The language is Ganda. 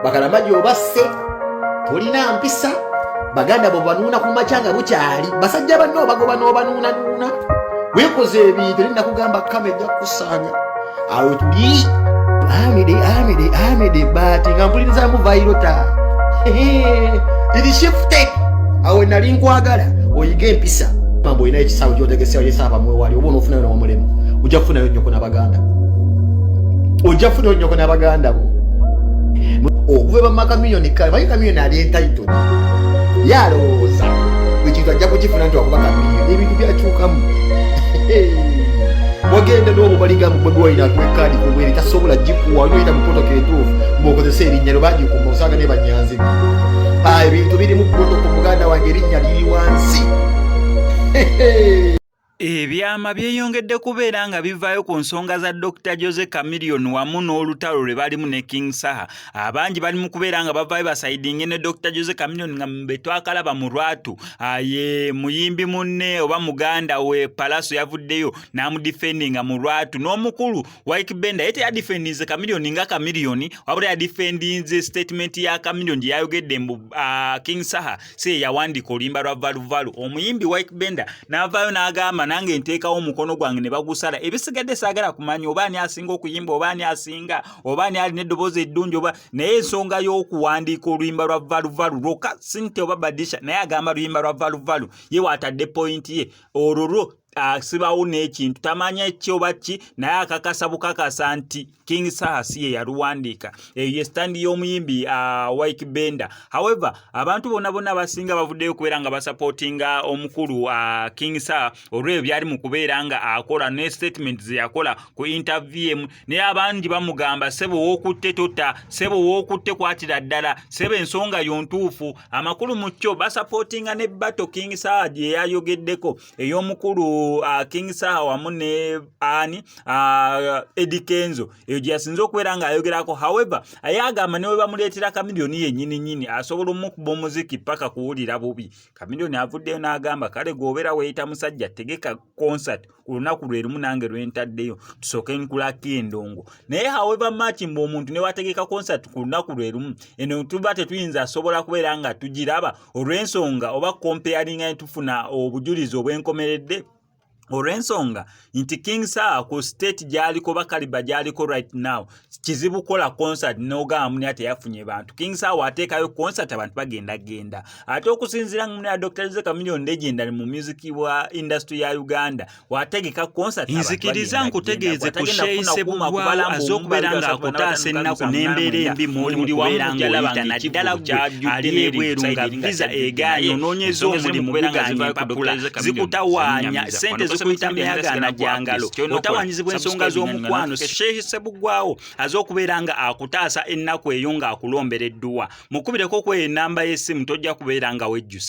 bakalamaji obasse tolina mpisa baganda bo banuuna ku machanga bukyali basajja banno bagoba n'obanuunanuuna weekoze ebintu linda kugamba kamejja kusanga awo tuli Amede bati ngampuliriza mu vairota iri shifted awo nali nkwagala oyige empisa mambo ina ekisawo kyotegesewa yesaba mwe wali obona ofuna na omulemu ojja kufuna nyoko n'abaganda bo okuva bamaka milioni kale bayika milioni ali entitled yalowooza ekintu ajja kukifuna nti wakubaka milioni ebintu byakyukamu wagenda n'obwo balinga mugwegwe walina kwekandi kubweri tasobola gikuwa olyoyita mu protocol entuufu ng'okozesa erinnya lyo bagikuma osanga ne banyanzi ebintu biri mu protocol muganda wange erinnya liri wansi. Ebyama byeyongedde kubeera nga bivaayo ku nsonga za Dr. Jose Chameleon wamu n'olutalo lwe balimu ne King Saha. Abangi bali mu kubeera nga bavaayo basaidinge ne Dr. Jose Chameleon nga be twakalaba mu lwatu ye muyimbi munne oba muganda we Palaso yavuddeyo n'amudifendinga mu lwatu n'omukulu Wyke Benda yete yadifendinze Chameleon nga Chameleon wabula yadifendinze statement ya Chameleon gye yayogedde mbu King Saha se yawandika oluyimba lwa Valuvalu. Omuyimbi Wyke Benda n'avaayo n'agamba nange nteekawo omukono gwange ne bagusala ebisigadde saagala kumanya oba ani asinga okuyimba oba ani asinga oba ani alina eddoboozi eddungi oba naye ensonga y'okuwandiika oluyimba lwa Valuvalu lwoka sinte oba badisha naye agamba luyimba lwa Valuvalu ye waatadde point ye olwo asibawo n'ekintu tamanya ekyoba ki naye akakasa bukakasa nti King Saha si ye yaluwandiika ye standi y'omuyimbi Wyke Benda. However abantu bonna basinga bavuddeyo kubeera nga basupportinga omukulu King Saha olw'ebyo byali mu kubeera nga akola ne statement ze yakola ku interview naye abangi bamugamba sebo w'okutte tota sebo w'okutte kwatira ddala sebo ensonga yontuufu amakulu mu kyo basupportinga ne Bato King Saha gye yayogeddeko ey'omukulu King Saha wamu ne Eddie Kenzo eyo gye yasinze okubeera ng'ayogerako. However ayagamba ne we bamuleetera Chameleon yennyini asobola omukuba omuziki paka kuwulira bubi. Chameleon avuddeyo n'agamba kale g'obeera weeyita musajja tegeka concert ku lunaku lwe lumu nange lwentaddeyo tusooke nkulako endongo naye however much mbu omuntu ne wategeka concert ku lunaku lwe lumu eno tuba tetuyinza asobola kubeera nga tugiraba olw'ensonga oba comparinga ne tufuna obujulizi obw'enkomeredde olw'ensonga nti King Saha ku state gy'aliko bakaliba gy'aliko right now kizibu kola concert n'ogamba muni ate yafunye bantu. King Saha wateekayo concert abantu bagenda ate okusinziira nga muni Dr. Jose Chameleon legendary mu music wa industry ya Uganda wategeka concert nzikiriza nkutegeeze ku Shey Sebugwawo az'okubeera ng'akutaasa ennaku n'embeera embi muli kubeera ng'oyita naddala ali ebweru nga visa egaanye onoonyeza omulimu guganya empapula zikutawaanya sente zikuyita myagana gyangalo otawanyizibwa ensonga z'omukwano. Shey Sebugwawo az'okubeera nga akutaasa ennaku eyo ng'akulombera edduwa mukubireko ku enamba y'essimu tojja kubeera nga wejjusa.